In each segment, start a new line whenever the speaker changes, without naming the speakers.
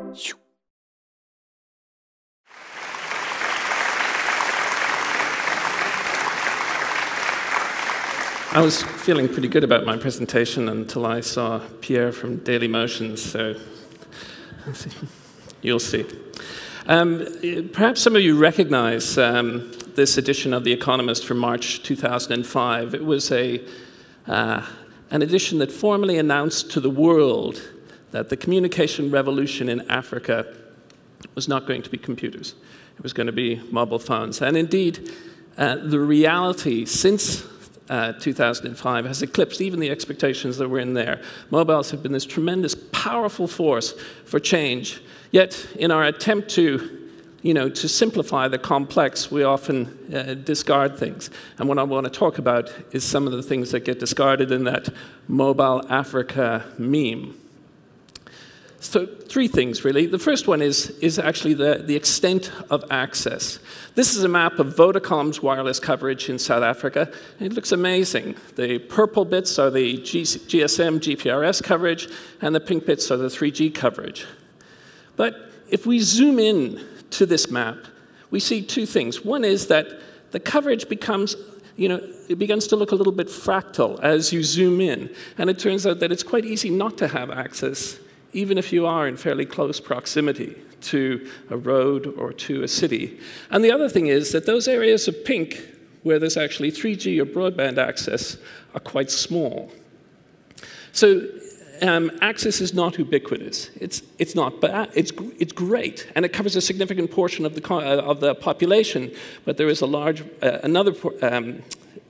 I was feeling pretty good about my presentation until I saw Pierre from Daily Motions, so you'll see. Perhaps some of you recognize this edition of The Economist from March 2005. It was an edition that formally announced to the world that the communication revolution in Africa was not going to be computers. It was going to be mobile phones. And indeed, the reality since 2005 has eclipsed even the expectations that were in there. Mobiles have been this tremendous, powerful force for change. Yet, in our attempt to simplify the complex, we often discard things. And what I want to talk about is some of the things that get discarded in that Mobile Africa meme. So 3 things, really. The first one is actually the extent of access. This is a map of Vodacom's wireless coverage in South Africa. It looks amazing. The purple bits are the GSM, GPRS coverage, and the pink bits are the 3G coverage. But if we zoom in to this map, we see 2 things. One is that the coverage becomes, it begins to look a little bit fractal as you zoom in. And it turns out that it's quite easy not to have access, even if you are in fairly close proximity to a road or to a city. And the other thing is that those areas of pink, where there's actually 3G or broadband access, are quite small. So access is not ubiquitous. It's not bad. It's great, and it covers a significant portion of the population. But there is a large another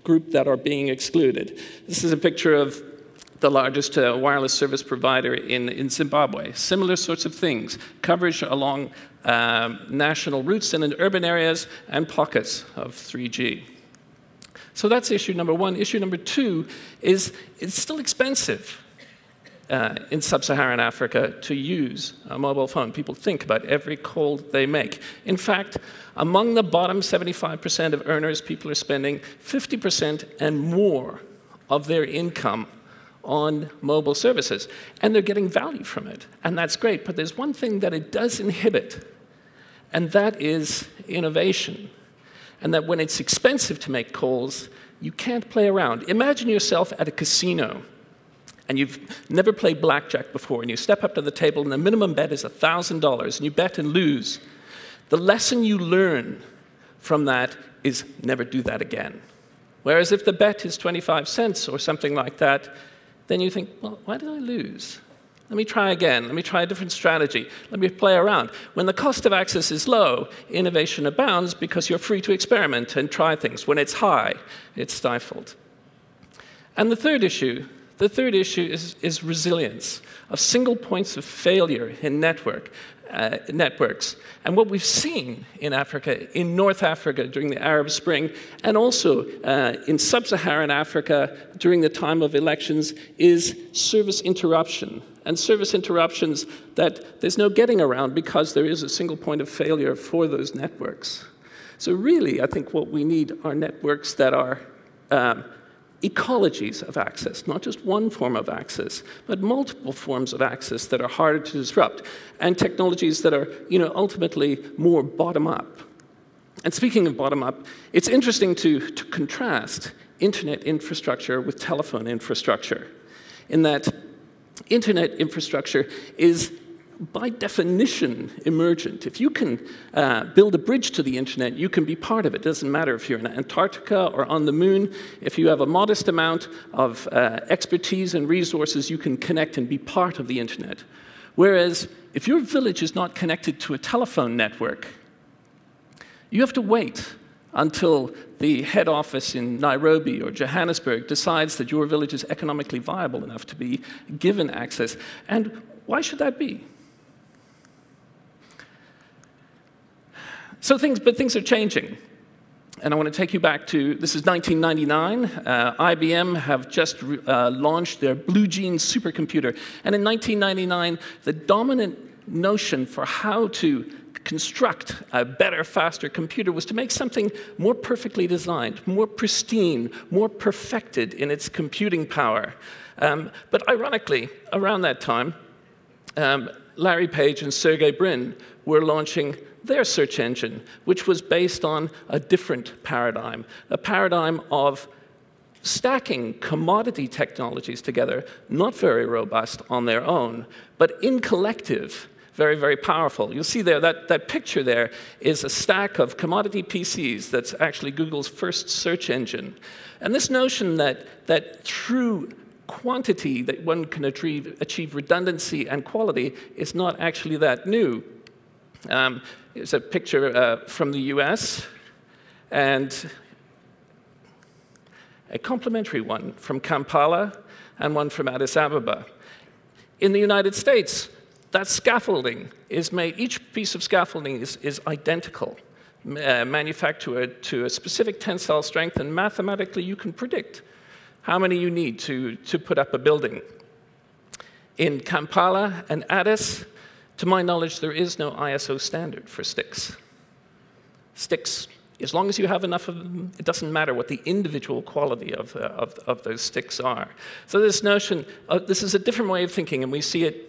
group that are being excluded. This is a picture of the largest wireless service provider in Zimbabwe. Similar sorts of things: coverage along national routes and in urban areas, and pockets of 3G. So that's issue number 1. Issue number 2 is it's still expensive in sub-Saharan Africa to use a mobile phone. People think about every call they make. In fact, among the bottom 75% of earners, people are spending 50% and more of their income on mobile services. And they're getting value from it. And that's great. But there's one thing that it does inhibit, and that is innovation. And that when it's expensive to make calls, you can't play around. Imagine yourself at a casino, and you've never played blackjack before, and you step up to the table, and the minimum bet is $1,000, and you bet and lose. The lesson you learn from that is never do that again. Whereas if the bet is 25 cents or something like that, then you think, well, why did I lose? Let me try again. Let me try a different strategy. Let me play around. When the cost of access is low, innovation abounds because you're free to experiment and try things. When it's high, it's stifled. And the third issue is resilience of single points of failure in networks. And what we've seen in Africa, in North Africa during the Arab Spring, and also in sub-Saharan Africa during the time of elections, is service interruption. And service interruptions that there's no getting around because there is a single point of failure for those networks. So really, I think what we need are networks that are ecologies of access, not just one form of access, but multiple forms of access that are harder to disrupt, and technologies that are, ultimately more bottom-up. And speaking of bottom-up, it's interesting to contrast internet infrastructure with telephone infrastructure, in that internet infrastructure is by definition emergent. If you can build a bridge to the internet, you can be part of it. It doesn't matter if you're in Antarctica or on the moon. If you have a modest amount of expertise and resources, you can connect and be part of the internet. Whereas if your village is not connected to a telephone network, you have to wait until the head office in Nairobi or Johannesburg decides that your village is economically viable enough to be given access. And why should that be? So things are changing. And I want to take you back to, this is 1999. IBM have just launched their Blue Gene supercomputer. And in 1999, the dominant notion for how to construct a better, faster computer was to make something more perfectly designed, more pristine, more perfected in its computing power. But ironically, around that time, Larry Page and Sergey Brin were launching their search engine, which was based on a different paradigm, a paradigm of stacking commodity technologies together, not very robust on their own, but in collective, very, very powerful. You'll see there, that picture there is a stack of commodity PCs that's actually Google's first search engine. And this notion that through quantity that one can achieve redundancy and quality is not actually that new. Here's a picture from the US, and a complementary one from Kampala and one from Addis Ababa. In the United States, that scaffolding is made, each piece of scaffolding is identical, manufactured to a specific tensile strength, and mathematically you can predict how many you need to put up a building. In Kampala and Addis, to my knowledge, there is no ISO standard for sticks. Sticks, as long as you have enough of them, it doesn't matter what the individual quality of those sticks are. So this notion, this is a different way of thinking, and we see it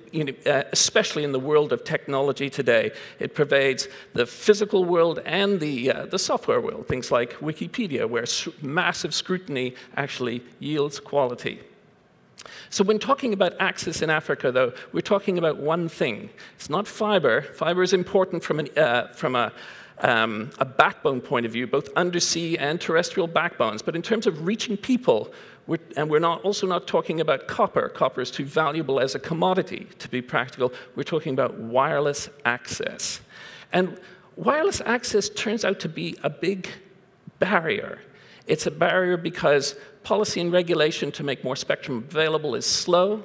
especially in the world of technology today. It pervades the physical world and the software world, things like Wikipedia, where massive scrutiny actually yields quality. So when talking about access in Africa, though, we're talking about one thing. It's not fiber. Fiber is important from a backbone point of view, both undersea and terrestrial backbones. But in terms of reaching people, we're also not talking about copper. Copper is too valuable as a commodity to be practical. We're talking about wireless access. And wireless access turns out to be a big barrier. It's a barrier because policy and regulation to make more spectrum available is slow.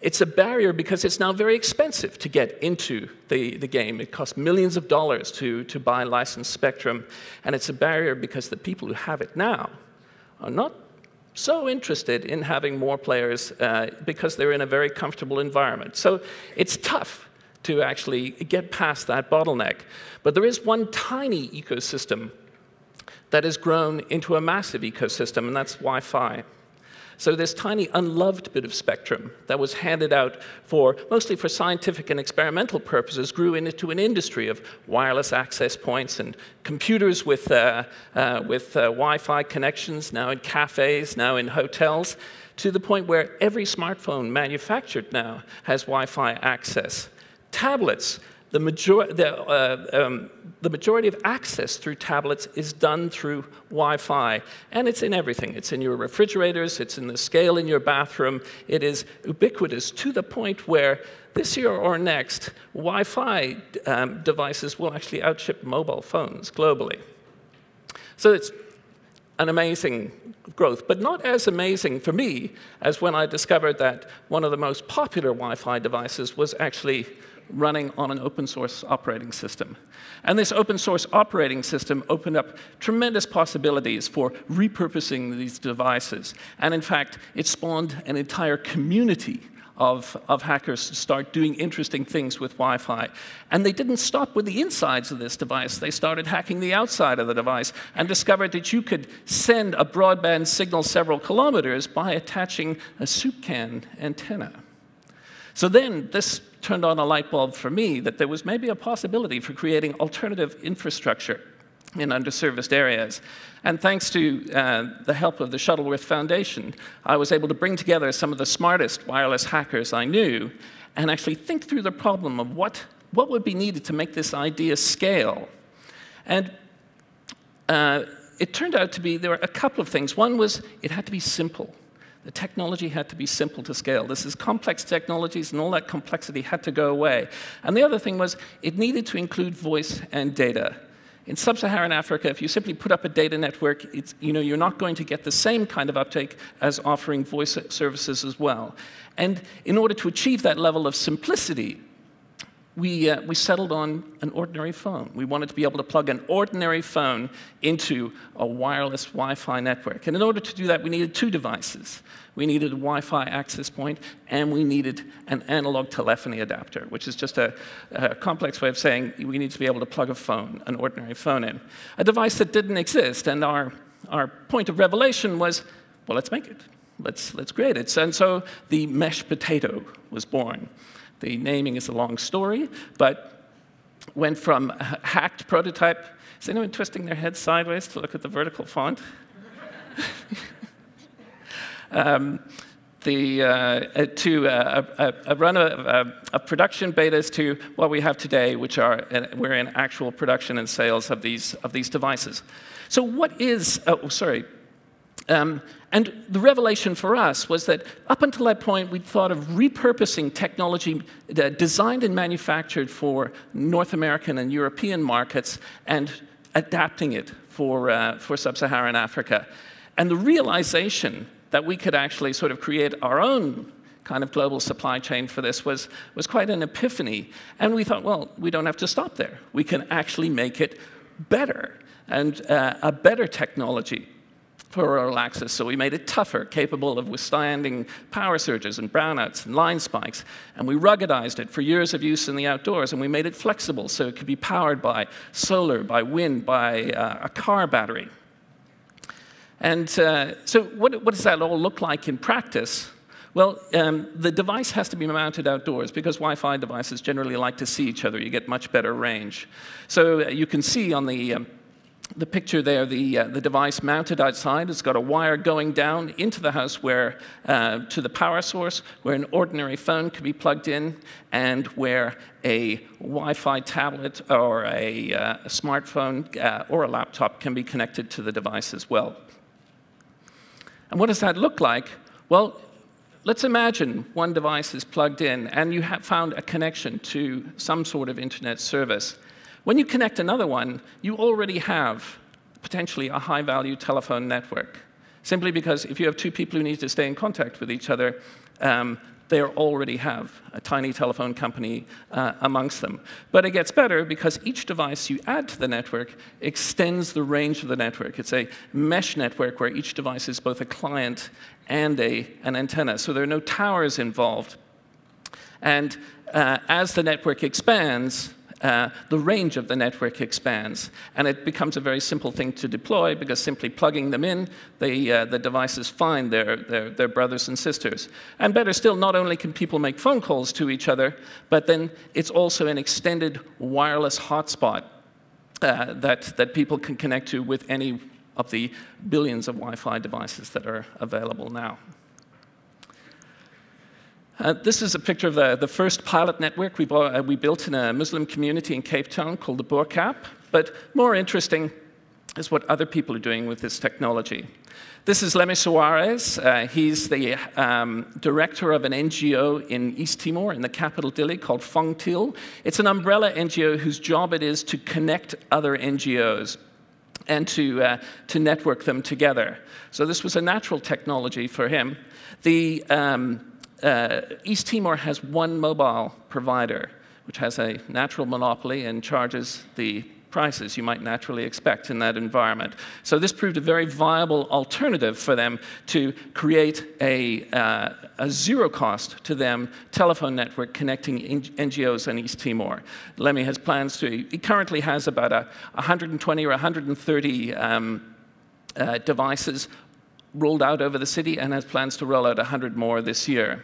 It's a barrier because it's now very expensive to get into the game. It costs millions of dollars to buy licensed spectrum. And it's a barrier because the people who have it now are not so interested in having more players because they're in a very comfortable environment. So it's tough to actually get past that bottleneck. But there is one tiny ecosystem that has grown into a massive ecosystem, and that's Wi-Fi. So this tiny unloved bit of spectrum that was handed out mostly for scientific and experimental purposes grew into an industry of wireless access points and computers with Wi-Fi connections, now in cafes, now in hotels, to the point where every smartphone manufactured now has Wi-Fi access. Tablets, the majority of access through tablets is done through Wi-Fi, and it's in everything. It's in your refrigerators, it's in the scale in your bathroom. It is ubiquitous to the point where this year or next, Wi-Fi devices will actually outship mobile phones globally. So it's an amazing growth, but not as amazing for me as when I discovered that one of the most popular Wi-Fi devices was actually running on an open source operating system. And this open source operating system opened up tremendous possibilities for repurposing these devices. And in fact, it spawned an entire community of hackers to start doing interesting things with Wi-Fi. And they didn't stop with the insides of this device. They started hacking the outside of the device and discovered that you could send a broadband signal several kilometers by attaching a soup can antenna. So then this turned on a light bulb for me that there was maybe a possibility for creating alternative infrastructure in underserviced areas. And thanks to the help of the Shuttleworth Foundation, I was able to bring together some of the smartest wireless hackers I knew and actually think through the problem of what would be needed to make this idea scale. And it turned out to be there were a couple of things. One was it had to be simple. The technology had to be simple to scale. This is complex technologies, and all that complexity had to go away. And the other thing was it needed to include voice and data. In sub-Saharan Africa, if you simply put up a data network, you're not going to get the same kind of uptake as offering voice services as well. And in order to achieve that level of simplicity, we settled on an ordinary phone. We wanted to be able to plug an ordinary phone into a wireless Wi-Fi network. And in order to do that, we needed two devices. We needed a Wi-Fi access point, and we needed an analog telephony adapter, which is just a complex way of saying we need to be able to plug a phone, an ordinary phone in. A device that didn't exist, and our point of revelation was, well, let's make it. Let's create it. And so the mesh potato was born. The naming is a long story, but went from a hacked prototype. Is anyone twisting their head sideways to look at the vertical font? To a run of production betas to what we have today, which are we're in actual production and sales of these devices. So what is? Oh, sorry. And the revelation for us was that up until that point, we'd thought of repurposing technology designed and manufactured for North American and European markets and adapting it for sub-Saharan Africa. And the realization that we could actually sort of create our own kind of global supply chain for this was quite an epiphany. And we thought, well, we don't have to stop there. We can actually make it better, and a better technology for rural access. So we made it tougher, capable of withstanding power surges and brownouts and line spikes. And we ruggedized it for years of use in the outdoors. And we made it flexible so it could be powered by solar, by wind, by a car battery. And so what does that all look like in practice? Well, the device has to be mounted outdoors because Wi-Fi devices generally like to see each other. You get much better range. So you can see on the picture there, the device mounted outside. It's got a wire going down into the house where, to the power source, where an ordinary phone could be plugged in, and where a Wi-Fi tablet or a smartphone or a laptop can be connected to the device as well. And what does that look like? Well, let's imagine one device is plugged in, and you have found a connection to some sort of internet service. When you connect another one, you already have potentially a high-value telephone network, simply because if you have two people who need to stay in contact with each other, they already have a tiny telephone company amongst them. But it gets better because each device you add to the network extends the range of the network. It's a mesh network where each device is both a client and an antenna, so there are no towers involved. And as the network expands, the range of the network expands, and it becomes a very simple thing to deploy because simply plugging them in, the devices find their brothers and sisters. And better still, not only can people make phone calls to each other, but then it's also an extended wireless hotspot that people can connect to with any of the billions of Wi-Fi devices that are available now. This is a picture of the first pilot network we built in a Muslim community in Cape Town called the Boerkap. But more interesting is what other people are doing with this technology. This is Lemme Suarez. He's the director of an NGO in East Timor, in the capital Dili, called Fongtil. It's an umbrella NGO whose job it is to connect other NGOs and to network them together. So this was a natural technology for him. East Timor has one mobile provider, which has a natural monopoly and charges the prices you might naturally expect in that environment. So this proved a very viable alternative for them to create a zero cost to them telephone network connecting NGOs in East Timor. Lemme has plans to, he currently has about 120 or 130 devices rolled out over the city and has plans to roll out 100 more this year.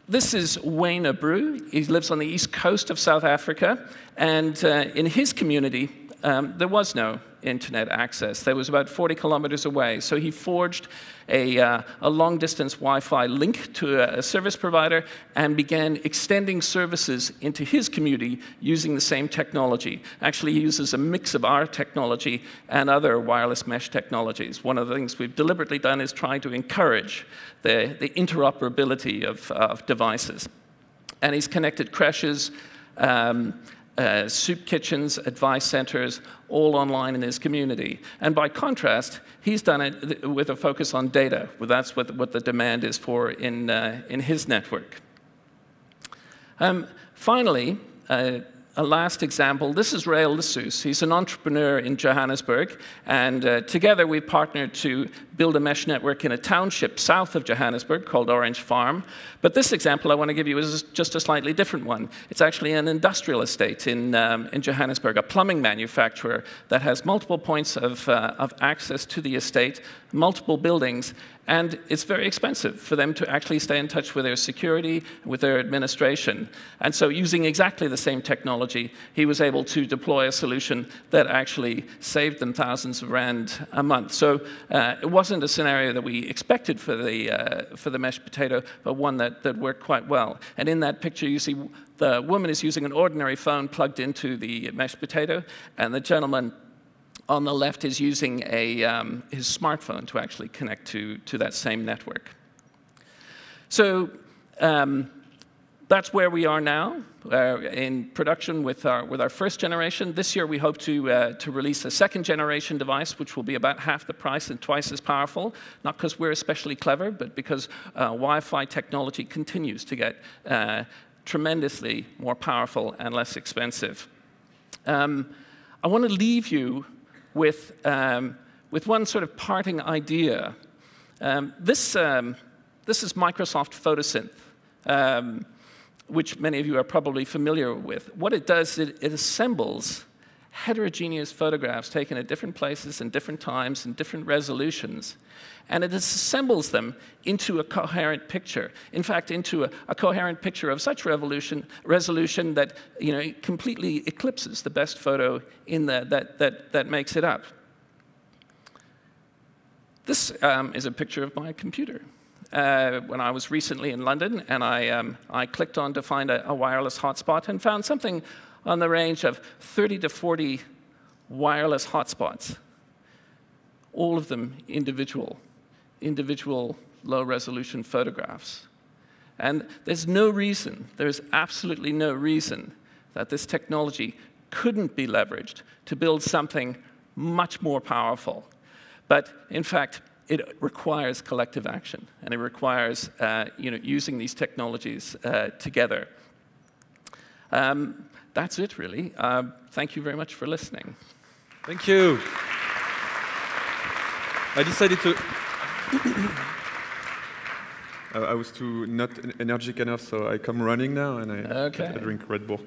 This is Wayne Abreu. He lives on the east coast of South Africa, and in his community, there was no internet access. There was about 40 kilometers away, so he forged a long-distance Wi-Fi link to a service provider and began extending services into his community using the same technology. Actually, he uses a mix of our technology and other wireless mesh technologies. One of the things we've deliberately done is try to encourage the interoperability of devices. And he's connected creches, soup kitchens, advice centers, all online in his community. And by contrast, he's done it with a focus on data. Well, that's what the demand is for in his network. Finally, a last example, this is Rael Dessous. He's an entrepreneur in Johannesburg, and together we partnered to build a mesh network in a township south of Johannesburg called Orange Farm. But this example I want to give you is just a slightly different one. It's actually an industrial estate in Johannesburg, a plumbing manufacturer that has multiple points of access to the estate, multiple buildings, And it's very expensive for them to actually stay in touch with their security, with their administration. And so using exactly the same technology, he was able to deploy a solution that actually saved them thousands of rand a month. So it wasn't a scenario that we expected for the mesh potato, but one that worked quite well. And in that picture, you see the woman is using an ordinary phone plugged into the mesh potato, and the gentleman on the left is using his smartphone to actually connect to that same network. So that's where we are now in production with our first generation. This year we hope to release a second generation device, which will be about half the price and twice as powerful, not because we're especially clever, but because Wi-Fi technology continues to get tremendously more powerful and less expensive. I want to leave you with one sort of parting idea. This is Microsoft Photosynth, which many of you are probably familiar with. What it does, it assembles heterogeneous photographs taken at different places and different times and different resolutions, and it assembles them into a coherent picture. In fact, into a coherent picture of such resolution that it completely eclipses the best photo in that makes it up. This is a picture of my computer. When I was recently in London, and I clicked on to find a wireless hotspot and found something on the range of 30 to 40 wireless hotspots, all of them individual low-resolution photographs. And there's absolutely no reason that this technology couldn't be leveraged to build something much more powerful. But in fact, it requires collective action, and it requires using these technologies together. That's it, really. Thank you very much for listening.
Thank you. I decided to... I was too not energetic enough, so I come running now, and I drink Red Bull.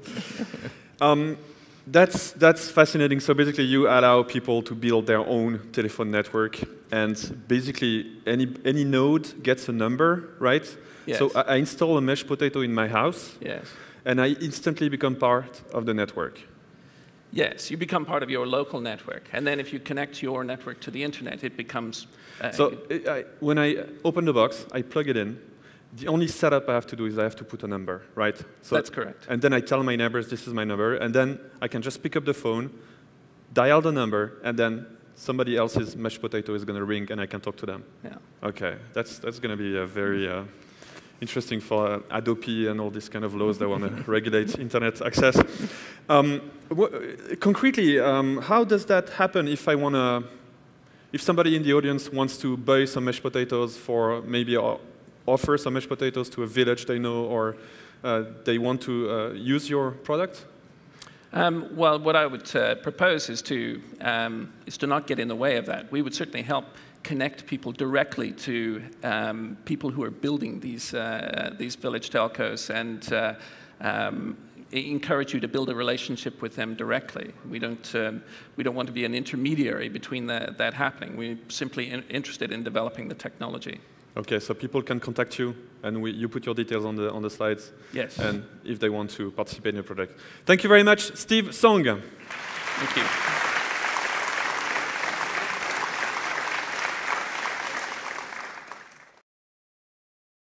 That's fascinating. So basically, you allow people to build their own telephone network, and basically, any node gets a number, right?
Yes.
So I install a mesh potato in my house,
yes,
and I instantly become part of the network.
Yes, you become part of your local network, and then if you connect your network to the internet, it becomes...
when I open the box, I plug it in. The only setup I have to do is I have to put a number, right? So,
that's correct.
And then I tell my neighbors, this is my number, and then I can just pick up the phone, dial the number, and then somebody else's mesh potato is going to ring, and I can talk to them.
Yeah.
Okay, that's going to be a very interesting for Adobe and all these kind of laws that want to regulate internet access. Concretely, how does that happen if I want to? If somebody in the audience wants to buy some mesh potatoes for maybe offer some mesh potatoes to a village they know, or they want to use your product?
Well, what I would propose is to not get in the way of that. We would certainly help connect people directly to people who are building these village telcos, and encourage you to build a relationship with them directly. We don't want to be an intermediary between that happening. We're simply interested in developing the technology.
Okay, so people can contact you, and you put your details on the slides.
Yes.
And if they want to participate in your project. Thank you very much, Steve Song.
Thank you.